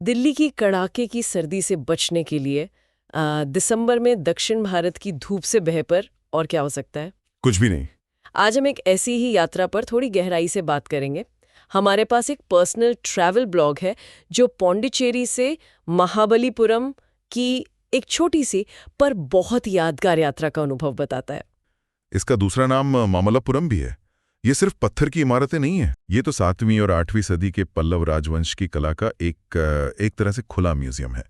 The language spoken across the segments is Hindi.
दिल्ली की कड़ाके की सर्दी से बचने के लिए दिसंबर में दक्षिण भारत की धूप से बह पर और क्या हो सकता है। कुछ भी नहीं। आज हम एक ऐसी ही यात्रा पर थोड़ी गहराई से बात करेंगे। हमारे पास एक पर्सनल ट्रैवल ब्लॉग है जो पौंडीचेरी से महाबलीपुरम की एक छोटी सी पर बहुत यादगार यात्रा का अनुभव बताता है। इसका दूसरा नाम मामल्लपुरम भी है। ये सिर्फ पत्थर की इमारतें नहीं है, ये तो 7वीं और 8वीं सदी के पल्लव राजवंश की कला का एक तरह से खुला म्यूजियम है।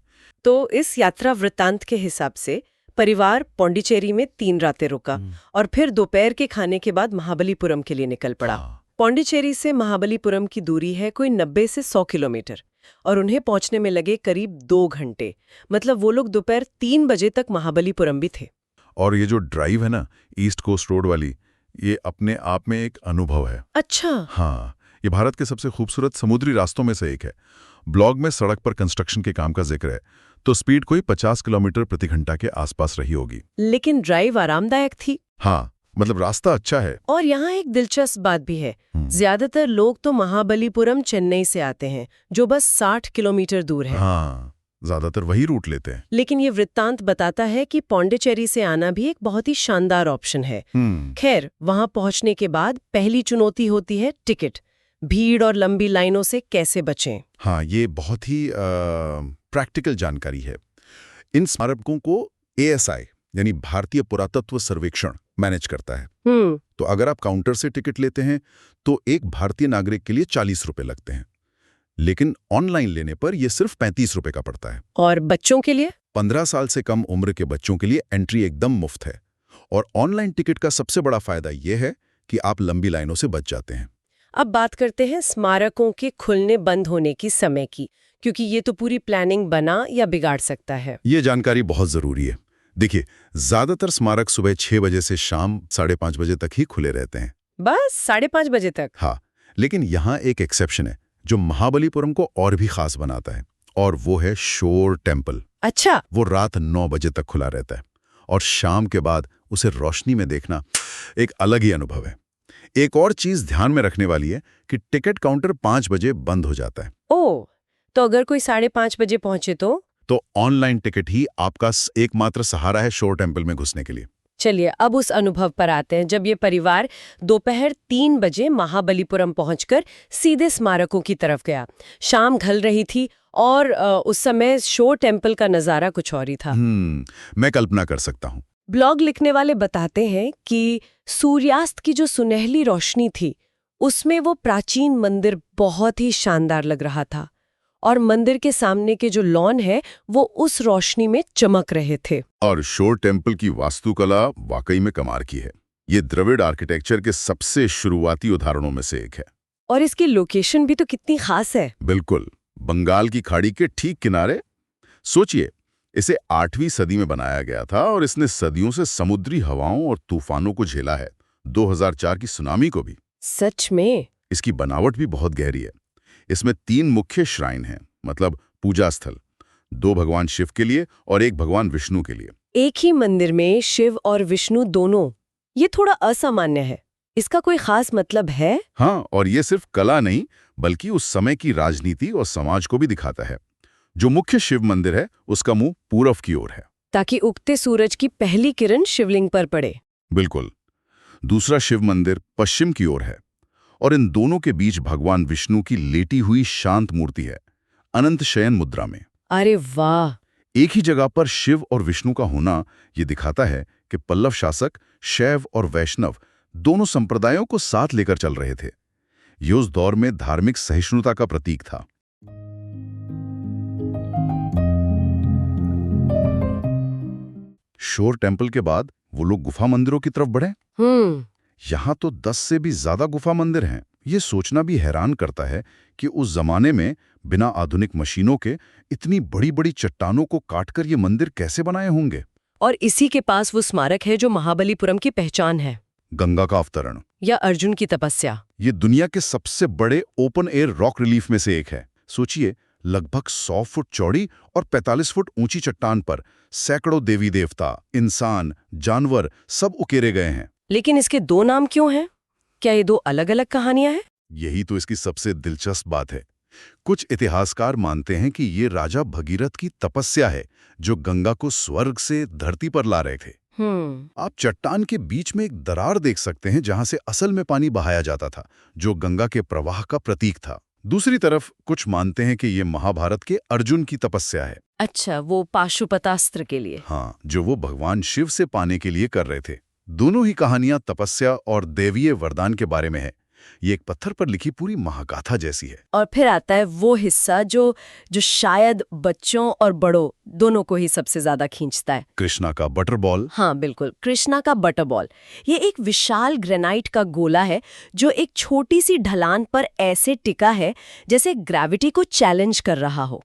तो इस यात्रा वृत्तांत के हिसाब से परिवार पौंडीचेरी में 3 रातें रुका और फिर दोपहर के खाने के बाद महाबलीपुरम के लिए निकल पड़ा। पौंडीचेरी से महाबलीपुरम की दूरी है कोई 90 से 100 किलोमीटर और उन्हें पहुंचने में लगे करीब 2 घंटे। मतलब वो लोग दोपहर 3 बजे तक महाबलीपुरम भी थे। और ये जो ड्राइव है ना, ईस्ट कोस्ट रोड वाली, ये अपने आप में एक अनुभव है। अच्छा। हाँ, ये भारत के सबसे खूबसूरत समुद्री रास्तों में से एक है। ब्लॉग में सड़क पर कंस्ट्रक्शन के काम का जिक्र है, तो स्पीड कोई 50 किलोमीटर प्रति घंटा के आसपास रही होगी। लेकिन ड्राइव आरामदायक थी। हाँ, मतलब रास्ता अच्छा है। और यहाँ एक दिलचस्प बात भी है, ज्यादातर लोग तो महाबलीपुरम चेन्नई से आते हैं जो बस 60 किलोमीटर दूर है। हाँ, ज्यादातर वही रूट लेते हैं। लेकिन ये वृत्तांत बताता है कि पौंडीचेरी से आना भी एक बहुत ही शानदार ऑप्शन है। खैर, वहां पहुंचने के बाद पहली चुनौती होती है टिकट। भीड़ और लंबी लाइनों से कैसे बचें। हाँ, ये बहुत ही प्रैक्टिकल जानकारी है। इन स्मारकों को ASI यानी भारतीय पुरातत्व सर्वेक्षण मैनेज करता है। तो अगर आप काउंटर से टिकट लेते हैं तो एक भारतीय नागरिक के लिए 40 रुपए लगते हैं, लेकिन ऑनलाइन लेने पर यह सिर्फ 35 रुपए का पड़ता है। और बच्चों के लिए 15 साल से कम उम्र के बच्चों के लिए एंट्री एकदम मुफ्त है। और ऑनलाइन टिकट का सबसे बड़ा फायदा यह है कि आप लंबी लाइनों से बच जाते हैं। अब बात करते हैं स्मारकों के खुलने बंद होने की समय की, क्योंकि ये तो पूरी प्लानिंग बना या बिगाड़ सकता है। ये जानकारी बहुत जरूरी है। देखिए, ज्यादातर स्मारक सुबह 6 बजे से शाम 5:30 बजे तक ही खुले रहते हैं। बस 5:30 बजे तक? हाँ, लेकिन यहाँ एक एक्सेप्शन है जो महाबलीपुरम को और भी खास बनाता है, और वो है शोर टेम्पल। अच्छा। वो रात 9 बजे तक खुला रहता है और शाम के बाद उसे रोशनी में देखना एक अलग ही अनुभव है। एक और चीज ध्यान में रखने वाली है कि टिकट काउंटर 5 बजे बंद हो जाता है। ओह, तो अगर कोई 5:30 बजे पहुंचे तो ऑनलाइन टिकट ही आपका एकमात्र सहारा है शोर टेम्पल में घुसने के लिए। चलिए अब उस अनुभव पर आते हैं जब ये परिवार दोपहर 3 बजे महाबलीपुरम पहुंचकर सीधे स्मारकों की तरफ गया। शाम ढल रही थी और उस समय शोर टेम्पल का नजारा कुछ और ही था। मैं कल्पना कर सकता हूँ। ब्लॉग लिखने वाले बताते हैं कि सूर्यास्त की जो सुनहली रोशनी थी उसमें वो प्राचीन मंदिर बहुत ही शानदार लग रहा था, और मंदिर के सामने के जो लॉन है वो उस रोशनी में चमक रहे थे। और शोर टेम्पल की वास्तुकला वाकई में कमाल की है। ये द्रविड़ आर्किटेक्चर के सबसे शुरुआती उदाहरणों में से एक है। और इसकी लोकेशन भी तो कितनी खास है। बिल्कुल, बंगाल की खाड़ी के ठीक किनारे। सोचिए, इसे 8वीं सदी में बनाया गया था और इसने सदियों से समुद्री हवाओं और तूफानों को झेला है, 2004 की सुनामी को भी। सच में? इसकी बनावट भी बहुत गहरी है। इसमें 3 मुख्य श्राइन हैं, मतलब पूजा स्थल, 2 भगवान शिव के लिए और 1 भगवान विष्णु के लिए। एक ही मंदिर में शिव और विष्णु दोनों, ये थोड़ा असामान्य है। इसका कोई खास मतलब है? हाँ, और ये सिर्फ कला नहीं बल्कि उस समय की राजनीति और समाज को भी दिखाता है। जो मुख्य शिव मंदिर है उसका मुंह पूरब की ओर है, ताकि उगते सूरज की पहली किरण शिवलिंग पर पड़े। बिल्कुल। दूसरा शिव मंदिर पश्चिम की ओर है और इन दोनों के बीच भगवान विष्णु की लेटी हुई शांत मूर्ति है, अनंत शयन मुद्रा में। अरे वाह! एक ही जगह पर शिव और विष्णु का होना ये दिखाता है कि पल्लव शासक शैव और वैष्णव दोनों संप्रदायों को साथ लेकर चल रहे थे। ये उस दौर में धार्मिक सहिष्णुता का प्रतीक था। शोर टेम्पल के बाद वो लोग गुफा मंदिरों की तरफ बढ़े। यहाँ तो 10 से भी ज्यादा गुफा मंदिर हैं। ये सोचना भी हैरान करता है कि उस जमाने में बिना आधुनिक मशीनों के इतनी बड़ी-बड़ी चट्टानों को काटकर ये मंदिर कैसे बनाए होंगे। और इसी के पास वो स्मारक है जो महाबलीपुरम की पहचान है, गंगा का अवतरण या अर्जुन की तपस्या। ये दुनिया के सबसे बड़े ओपन एयर रॉक रिलीफ में से एक है। सोचिए, लगभग 100 फुट चौड़ी और 45 फुट ऊंची चट्टान पर सैकड़ों देवी देवता, इंसान, जानवर सब उकेरे गए हैं। लेकिन इसके 2 नाम क्यों हैं? क्या ये 2 अलग-अलग कहानियां हैं? यही तो इसकी सबसे दिलचस्प बात है। कुछ इतिहासकार मानते हैं कि ये राजा भगीरथ की तपस्या है जो गंगा को स्वर्ग से धरती पर ला रहे थे। आप चट्टान के बीच में एक दरार देख सकते हैं जहां से असल में पानी बहाया जाता था, जो गंगा के प्रवाह का प्रतीक था। दूसरी तरफ कुछ मानते हैं कि ये महाभारत के अर्जुन की तपस्या है। अच्छा, वो पाशुपतास्त्र के लिए। हाँ, जो वो भगवान शिव से पाने के लिए कर रहे थे। दोनों ही कहानियां तपस्या और दैवीय वरदान के बारे में है। ये एक पत्थर पर लिखी पूरी महागाथा जैसी है। और फिर आता है वो हिस्सा जो शायद बच्चों और बड़ों दोनों को ही सबसे ज्यादा खींचता है। कृष्णा का बटर बॉल। हाँ बिल्कुल, कृष्णा का बटर बॉल। ये एक विशाल ग्रेनाइट का गोला है जो एक छोटी सी ढलान पर ऐसे टिका है जैसे ग्रेविटी को चैलेंज कर रहा हो।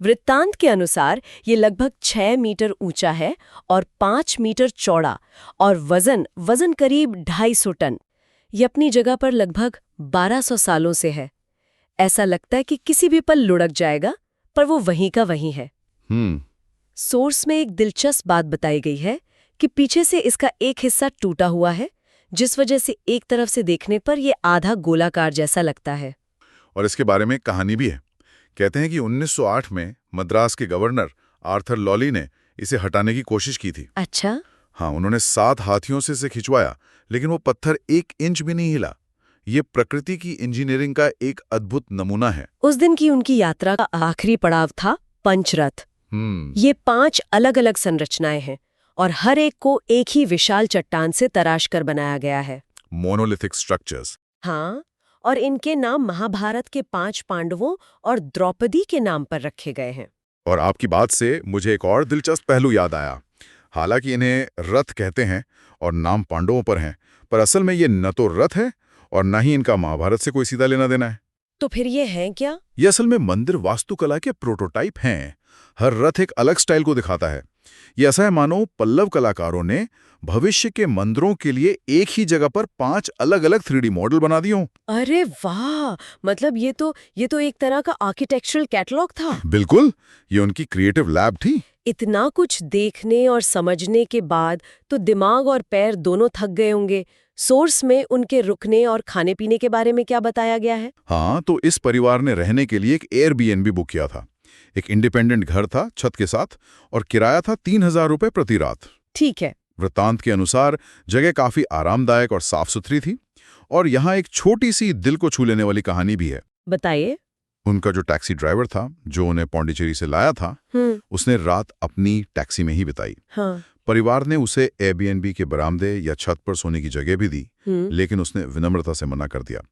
वृत्तांत के अनुसार ये लगभग 6 मीटर ऊंचा है और 5 मीटर चौड़ा, और वजन करीब 250 टन। ये अपनी जगह पर लगभग 1200 सालों से है। ऐसा लगता है कि किसी भी पल लुढ़क जाएगा, पर वो वहीं का वहीं है। सोर्स में एक दिलचस्प बात बताई गई है कि पीछे से इसका एक हिस्सा टूटा हुआ है, जिस वजह से एक तरफ से देखने पर ये आधा गोलाकार जैसा लगता है। और इसके बारे में कहानी भी है। कहते हैं कि 1908 में मद्रास के गवर्नर आर्थर लॉली ने इसे हटाने की कोशिश की थी। अच्छा? हाँ, उन्होंने 7 हाथियों से इसे खिंचवाया, लेकिन वो पत्थर 1 इंच भी नहीं हिला। ये प्रकृति की इंजीनियरिंग का एक अद्भुत नमूना है। उस दिन की उनकी यात्रा का आखिरी पड़ाव था पंचरथ। ये 5 अलग-अलग संरचनाएं हैं और हर एक को एक ही विशाल चट्टान से तराश कर बनाया गया है। Monolithic structures. हाँ, और इनके नाम महाभारत के 5 पांडवों और द्रौपदी के नाम पर रखे गए हैं। और आपकी बात से मुझे एक और दिलचस्प पहलू याद आया। हालांकि इन्हें रथ कहते हैं और नाम पांडवों पर हैं, पर असल में ये न तो रथ है और न ही इनका महाभारत से कोई सीधा लेना देना है। तो फिर ये हैं क्या? ये असल में मंदिर वास्तुकला के प्रोटोटाइप हैं। हर रथ एक अलग स्टाइल को दिखाता है। ये ऐसा है मानो पल्लव कलाकारों ने भविष्य के मंदिरों के लिए एक ही जगह पर 5 अलग-अलग 3D मॉडल बना दिए हों। अरे वाह! मतलब ये तो एक तरह का आर्किटेक्चरल कैटलॉग था। बिल्कुल, ये उनकी क्रिएटिव लैब थी। इतना कुछ देखने और समझने के बाद तो दिमाग और पैर दोनों थक गए होंगे। सोर्स में उनके रुकने और खाने पीने के बारे में क्या बताया गया है? हाँ, तो इस परिवार ने रहने के लिए एक एयरबीएनबी बुक किया था। एक इंडिपेंडेंट घर था छत के साथ, और किराया था 3000 रुपए प्रति रात। ठीक है। वृत्तांत के अनुसार जगह काफी आरामदायक और साफ सुथरी थी। और यहाँ एक छोटी सी दिल को छू लेने वाली कहानी भी है। बताइए। उनका जो टैक्सी ड्राइवर था, जो उन्हें पौंडीचेरी से लाया था, उसने रात अपनी टैक्सी में ही बिताई। हाँ। परिवार ने उसे एयरबीएनबी के बरामदे या छत पर सोने की जगह भी दी, लेकिन उसने विनम्रता से मना कर दिया।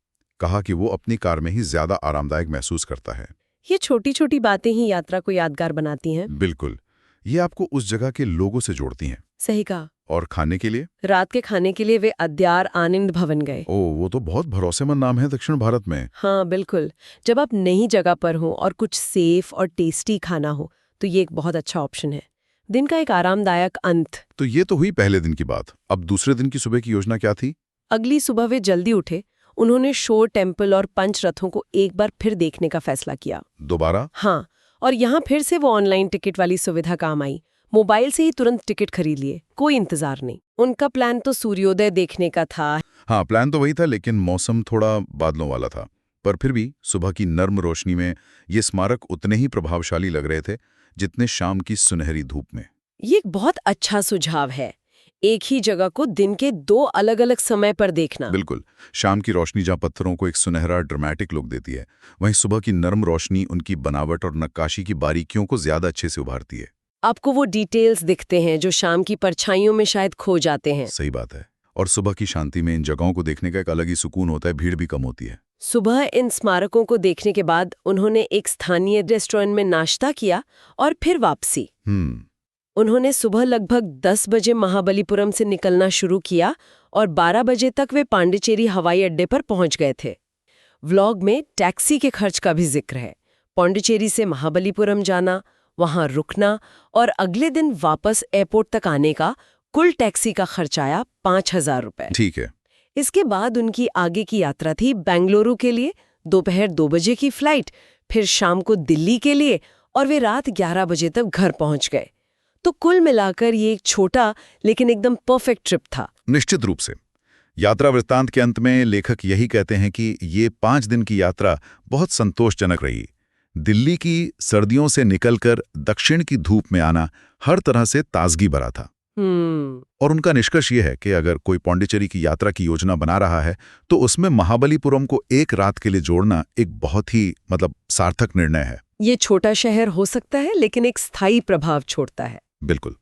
कहा कि वो अपनी कार में ही ज्यादा आरामदायक महसूस करता है। ये छोटी छोटी बातें ही यात्रा को यादगार बनाती हैं। बिल्कुल, ये आपको उस जगह के लोगों से जोड़ती हैं। सही कहा। और खाने के लिए? रात के खाने के लिए वे अद्यार आनंद भवन गए। ओह, वो तो बहुत भरोसेमंद नाम है दक्षिण भारत में। हाँ बिल्कुल, जब आप नई जगह पर हो और कुछ सेफ और टेस्टी खाना हो तो ये एक बहुत अच्छा ऑप्शन है। दिन का एक आरामदायक अंत। तो ये तो हुई पहले दिन की बात। अब दूसरे दिन की सुबह की योजना क्या थी? अगली सुबह वे जल्दी उठे। उन्होंने शोर टेम्पल और पंच रथों को एक बार फिर देखने का फैसला किया। दोबारा? हाँ, और यहाँ फिर से वो ऑनलाइन टिकट वाली सुविधा काम आई। मोबाइल से ही तुरंत टिकट खरीद लिए, कोई इंतजार नहीं। उनका प्लान तो सूर्योदय देखने का था। हाँ, प्लान तो वही था, लेकिन मौसम थोड़ा बादलों वाला था। पर फिर भी सुबह की नर्म रोशनी में ये स्मारक उतने ही प्रभावशाली लग रहे थे जितने शाम की सुनहरी धूप में। ये एक बहुत अच्छा सुझाव है, एक ही जगह को दिन के 2 अलग-अलग समय पर देखना। बिल्कुल, शाम की रोशनी जहाँ पत्थरों को एक सुनहरा ड्रामेटिक लुक देती है, वहीं सुबह की नर्म रोशनी उनकी बनावट और नक्काशी की बारीकियों को ज्यादा अच्छे से उभारती है। आपको वो डिटेल्स दिखते हैं जो शाम की परछाइयों में शायद खो जाते हैं। सही बात है। और सुबह की शांति में इन जगहों को देखने का एक अलग ही सुकून होता है, भीड़ भी कम होती है। सुबह इन स्मारकों को देखने के बाद उन्होंने एक स्थानीय रेस्टोरेंट में नाश्ता किया और फिर वापसी। उन्होंने सुबह लगभग 10 बजे महाबलीपुरम से निकलना शुरू किया और 12 बजे तक वे पांडिचेरी हवाई अड्डे पर पहुंच गए थे। व्लॉग में टैक्सी के खर्च का भी जिक्र है। पांडिचेरी से महाबलीपुरम जाना, वहां रुकना और अगले दिन वापस एयरपोर्ट तक आने का कुल टैक्सी का खर्च आया 5000 रुपए। ठीक है। इसके बाद उनकी आगे की यात्रा थी बेंगलुरु के लिए, दोपहर 2 बजे की फ्लाइट, फिर शाम को दिल्ली के लिए, और वे रात 11 बजे तक घर पहुंच गए। तो कुल मिलाकर ये एक छोटा लेकिन एकदम परफेक्ट ट्रिप था। निश्चित रूप से यात्रा वृत्तांत के अंत में लेखक यही कहते हैं कि ये 5 दिन की यात्रा बहुत संतोषजनक रही। दिल्ली की सर्दियों से निकलकर दक्षिण की धूप में आना हर तरह से ताजगी भरा था। और उनका निष्कर्ष ये है कि अगर कोई पौंडीचेरी की यात्रा की योजना बना रहा है तो उसमें महाबलीपुरम को एक रात के लिए जोड़ना एक बहुत ही सार्थक निर्णय है। ये छोटा शहर हो सकता है लेकिन एक स्थायी प्रभाव छोड़ता है। बिल्कुल।